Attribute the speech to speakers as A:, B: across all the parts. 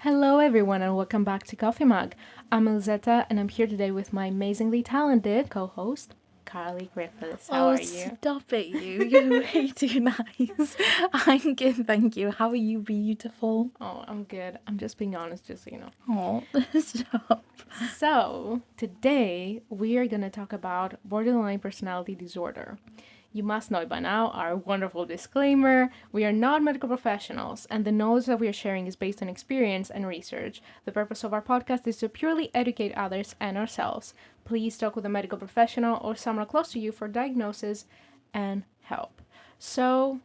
A: Hello, everyone, and welcome back to Coffee Mug. I'm Elizeta, and I'm here today with my amazingly talented co-host, Carlie Griffiths. How are you?
B: Stop it, you. You're way too nice. I'm good, thank you. How are you, beautiful?
A: Oh, I'm good. I'm just being honest, just so you know.
B: Oh, stop.
A: So, today we are going to talk about borderline personality disorder. You must know it by now, our wonderful disclaimer. We are not medical professionals, and the knowledge that we are sharing is based on experience and research. The purpose of our podcast is to purely educate others and ourselves. Please talk with a medical professional or someone close to you for diagnosis and help. So,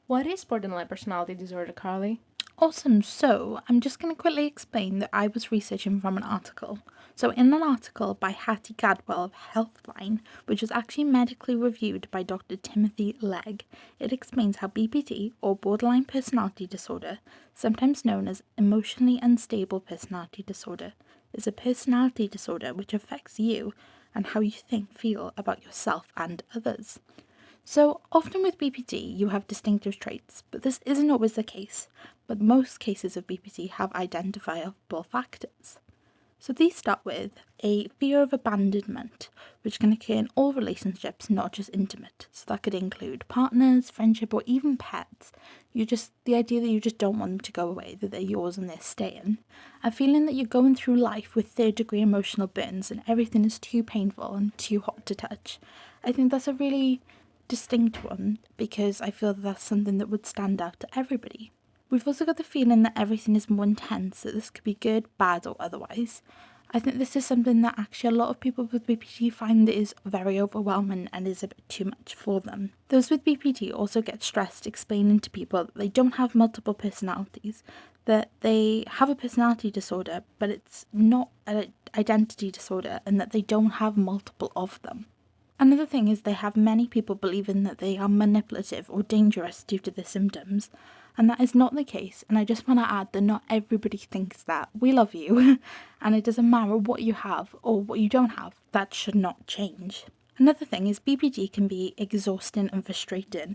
A: what is borderline personality disorder, Carlie?
B: Awesome. So, I'm just going to quickly explain that I was researching from an article. So, in an article by Hattie Gadwell of Healthline, which was actually medically reviewed by Dr. Timothy Legg, it explains how BPD, or borderline personality disorder, sometimes known as emotionally unstable personality disorder, is a personality disorder which affects you and how you feel about yourself and others. So, often with BPD, you have distinctive traits, but this isn't always the case. But most cases of BPD have identifiable factors. So, these start with a fear of abandonment, which can occur in all relationships, not just intimate. So, that could include partners, friendship, or even pets. The idea that you just don't want them to go away, that they're yours and they're staying. A feeling that you're going through life with third-degree emotional burns and everything is too painful and too hot to touch. I think that's a really distinct one because I feel that that's something that would stand out to everybody. We've also got the feeling that everything is more intense, that this could be good, bad, or otherwise. I think this is something that actually a lot of people with BPD find that is very overwhelming and is a bit too much for them. Those with BPD also get stressed explaining to people that they don't have multiple personalities, that they have a personality disorder, but it's not an identity disorder, and that they don't have multiple of them. Another thing is they have many people believing that they are manipulative or dangerous due to the symptoms, and that is not the case. And I just want to add that not everybody thinks that. We love you, and it doesn't matter what you have or what you don't have. That should not change. Another thing is BPD can be exhausting and frustrating,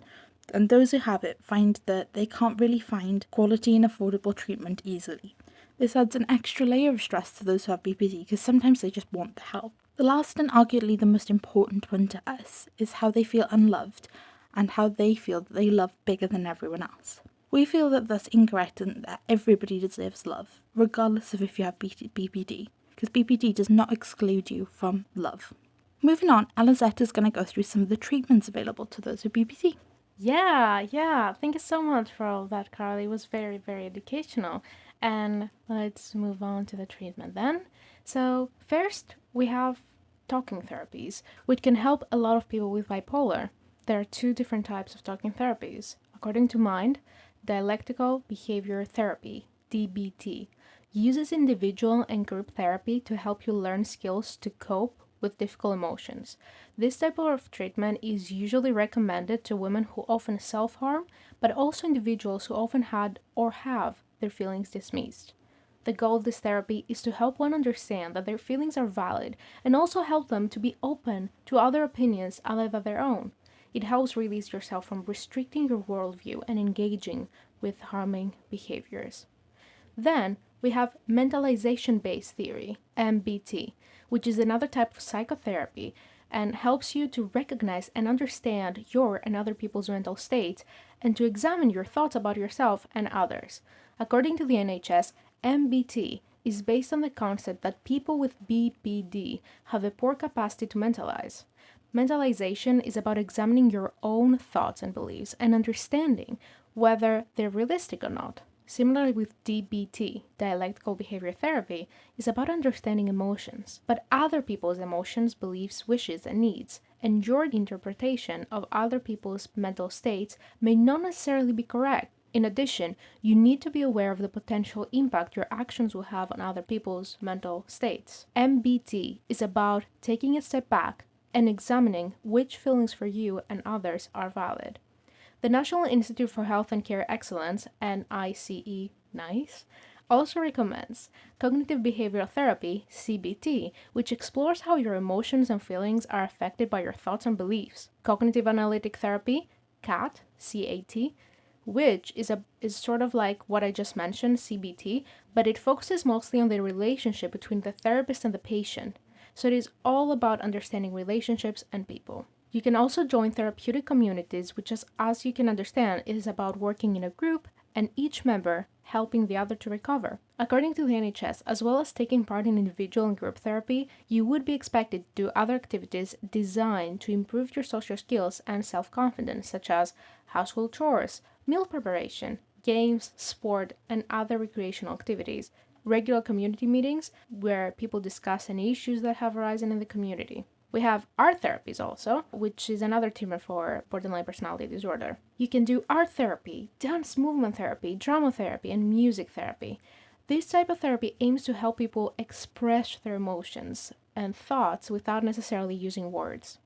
B: and those who have it find that they can't really find quality and affordable treatment easily. This adds an extra layer of stress to those who have BPD because sometimes they just want the help. The last and arguably the most important one to us is how they feel unloved and how they feel that they love bigger than everyone else. We feel that that's incorrect and that everybody deserves love, regardless of if you have BPD, because BPD does not exclude you from love. Moving on, Elizeta is going to go through some of the treatments available to those with BPD.
A: Yeah. Thank you so much for all that, Carlie. It was very, very educational. And let's move on to the treatment then. So, first, we have talking therapies, which can help a lot of people with bipolar. There are two different types of talking therapies. According to Mind, dialectical behavior therapy, DBT, uses individual and group therapy to help you learn skills to cope with difficult emotions. This type of treatment is usually recommended to women who often self-harm, but also individuals who often had or have their feelings dismissed. The goal of this therapy is to help one understand that their feelings are valid and also help them to be open to other opinions other than their own. It helps release yourself from restricting your worldview and engaging with harming behaviors. Then we have mentalization-based theory, MBT, which is another type of psychotherapy and helps you to recognize and understand your and other people's mental states and to examine your thoughts about yourself and others. According to the NHS, MBT is based on the concept that people with BPD have a poor capacity to mentalize. Mentalization is about examining your own thoughts and beliefs and understanding whether they're realistic or not. Similarly with DBT, dialectical behavior therapy, is about understanding emotions, but other people's emotions, beliefs, wishes, and needs, and your interpretation of other people's mental states may not necessarily be correct. In addition, you need to be aware of the potential impact your actions will have on other people's mental states. MBT is about taking a step back and examining which feelings for you and others are valid. The National Institute for Health and Care Excellence, NICE, also recommends cognitive behavioral therapy, CBT, which explores how your emotions and feelings are affected by your thoughts and beliefs. Cognitive analytic therapy, CAT, which is sort of like what I just mentioned, CBT, but it focuses mostly on the relationship between the therapist and the patient. So it is all about understanding relationships and people. You can also join therapeutic communities, which, as you can understand, is about working in a group and each member helping the other to recover. According to the NHS, as well as taking part in individual and group therapy, you would be expected to do other activities designed to improve your social skills and self confidence, such as household chores, meal preparation, games, sport, and other recreational activities, regular community meetings where people discuss any issues that have arisen in the community. We have art therapies also, which is another treatment for borderline personality disorder. You can do art therapy, dance movement therapy, drama therapy, and music therapy. This type of therapy aims to help people express their emotions and thoughts without necessarily using words.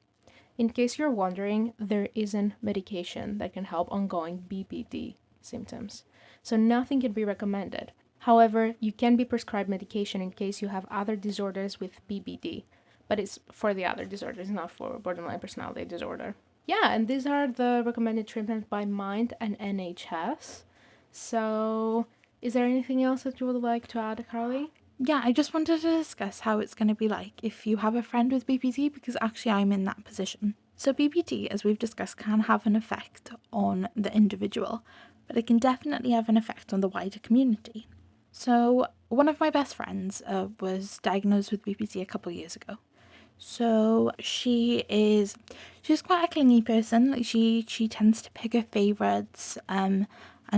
A: In case you're wondering, there isn't medication that can help ongoing BPD symptoms, so nothing can be recommended. However, you can be prescribed medication in case you have other disorders with BPD, but it's for the other disorders, not for borderline personality disorder. Yeah, and these are the recommended treatments by Mind and NHS. So, is there anything else that you would like to add, Carlie?
B: Yeah, I just wanted to discuss how it's going to be like if you have a friend with BPD, because actually I'm in that position. So, BPD, as we've discussed, can have an effect on the individual, but it can definitely have an effect on the wider community. So, one of my best friends was diagnosed with BPD a couple of years ago. So she's quite a clingy person. Like she tends to pick her favorites, and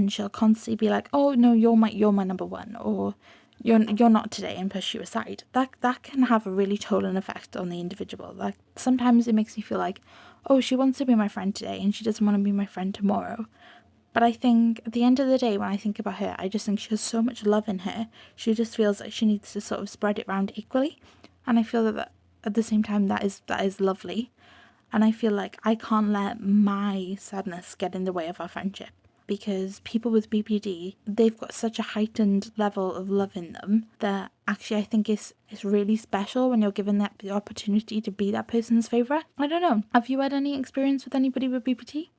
B: she'll constantly be like, "Oh no, you're my number one," or "You're not today," and push you aside. That can have a really total effect on the individual. Like sometimes it makes me feel like, "Oh, she wants to be my friend today, and she doesn't want to be my friend tomorrow." But I think at the end of the day, when I think about her, I just think she has so much love in her. She just feels like she needs to sort of spread it around equally. And I feel that at the same time, that is lovely. And I feel like I can't let my sadness get in the way of our friendship. Because people with BPD, they've got such a heightened level of love in them that actually I think is really special when you're given that the opportunity to be that person's favourite. I don't know. Have you had any experience with anybody with BPD?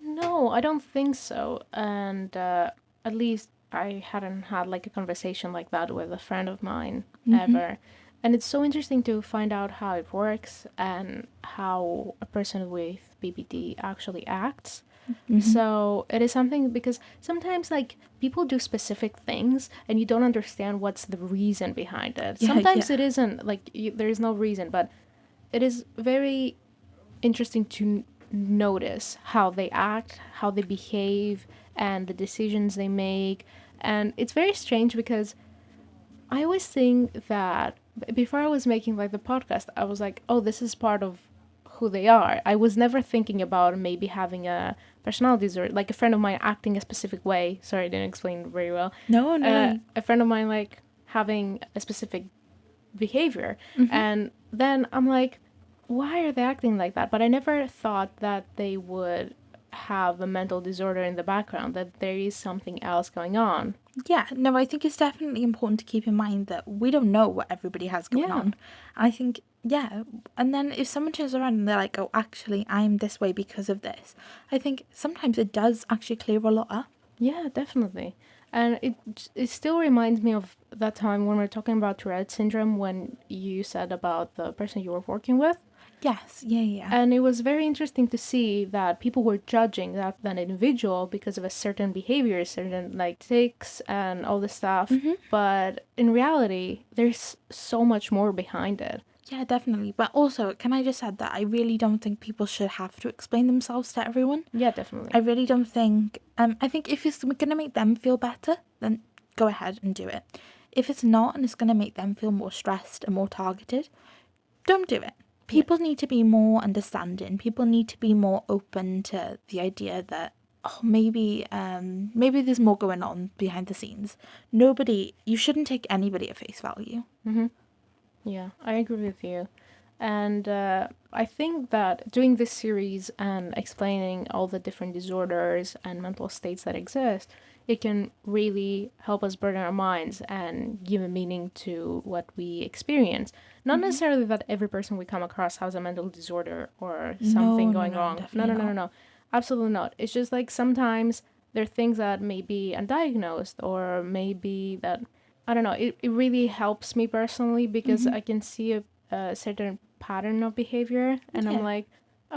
A: No, I don't think so. And at least I hadn't had like a conversation like that with a friend of mine ever. And it's so interesting to find out how it works and how a person with BPD actually acts. So it is something because sometimes like people do specific things and you don't understand what's the reason behind it.
B: Yeah,
A: Sometimes
B: yeah.
A: it isn't like there is no reason, but it is very interesting to notice how they act, how they behave, and the decisions they make. And it's very strange because I always think that before I was making like the podcast, I was like, oh, this is part of who they are. I was never thinking about maybe having a personality disorder, like a friend of mine acting a specific way. Sorry, I didn't explain very well.
B: No, no.
A: A friend of mine like having a specific behavior.
B: Mm-hmm.
A: And then I'm like, why are they acting like that? But I never thought that they would have a mental disorder in the background, that there is something else going on.
B: Yeah, no, I think it's definitely important to keep in mind that we don't know what everybody has going
A: Yeah.
B: on. I think, yeah, and then if someone turns around and they're like, oh, actually, I'm this way because of this, I think sometimes it does actually clear a lot up.
A: Yeah, definitely. And it still reminds me of that time when we were talking about Tourette syndrome when you said about the person you were working with.
B: Yes, yeah, yeah.
A: And it was very interesting to see that people were judging that individual because of a certain behavior, certain like tics and all this stuff. But in reality, there's so much more behind it.
B: Yeah, definitely. But also, can I just add that I really don't think people should have to explain themselves to everyone.
A: Yeah,
B: I
A: definitely.
B: really don't think, I think if it's going to make them feel better, then go ahead and do it. If it's not and it's going to make them feel more stressed and more targeted, don't do it. People need to be more understanding. People need to be more open to the idea that oh maybe there's more going on behind the scenes. You shouldn't take anybody at face value.
A: Yeah, I agree with you. And I think that doing this series and explaining all the different disorders and mental states that exist, it can really help us burden our minds and give a meaning to what we experience. Not necessarily that every person we come across has a mental disorder or
B: No,
A: something
B: no,
A: going
B: no,
A: wrong. No,
B: definitely
A: no, no, no,
B: not.
A: no. Absolutely not. It's just like sometimes there are things that may be undiagnosed or maybe that, I don't know, it really helps me personally because I can see a certain pattern of behavior and I'm
B: Yeah.
A: like,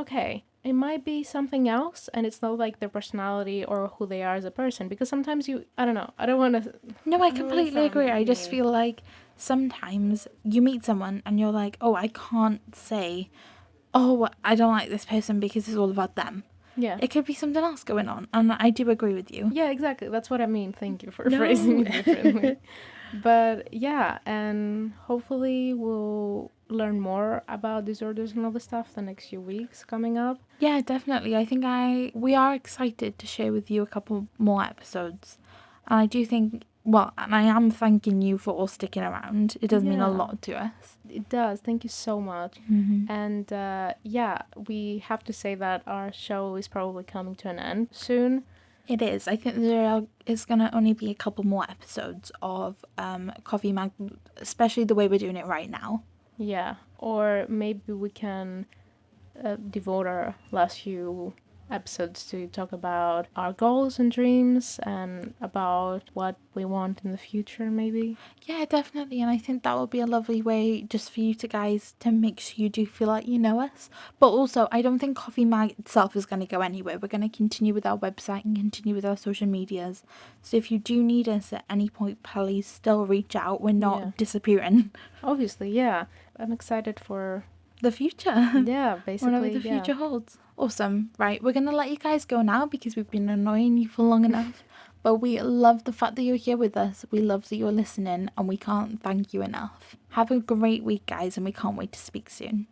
A: okay, it might be something else and it's not like their personality or who they are as a person because sometimes I don't know, I don't want to,
B: No, I
A: I don't want to
B: completely agree.
A: sound
B: I just
A: mean.
B: feel like sometimes you meet someone and you're like, oh, I can't say, oh, I don't like this person because it's all about them.
A: Yeah.
B: It could be something else going on. And I do agree with you.
A: Yeah, exactly. That's what I mean. Thank you for phrasing
B: No.
A: it differently. But yeah, and hopefully we'll learn more about disorders and all the stuff the next few weeks coming up.
B: Yeah, definitely. I think we are excited to share with you a couple more episodes. And I do think, well, and I am thanking you for all sticking around. It does mean a
A: Yeah,
B: lot to us.
A: it does. Thank you so much. And yeah, we have to say that our show is probably coming to an end soon.
B: It is. I think is going to only be a couple more episodes of Coffee Mag, especially the way we're doing it right now.
A: Yeah, or maybe we can devote our last few episodes to talk about our goals and dreams and about what we want in the future, maybe.
B: Yeah, definitely. And I think that would be a lovely way just for you to guys to make sure you do feel like you know us. But also, I don't think Coffee Mag itself is going to go anywhere. We're going to continue with our website and continue with our social medias. So if you do need us at any point, please still reach out. We're
A: Yeah,
B: not disappearing.
A: obviously, yeah. I'm excited for,
B: The future.
A: yeah,
B: Whatever
A: basically,
B: the
A: yeah.
B: future holds. Awesome. Right, we're going to let you guys go now because we've been annoying you for long enough. But we love the fact that you're here with us. We love that you're listening and we can't thank you enough. Have a great week, guys, and we can't wait to speak soon.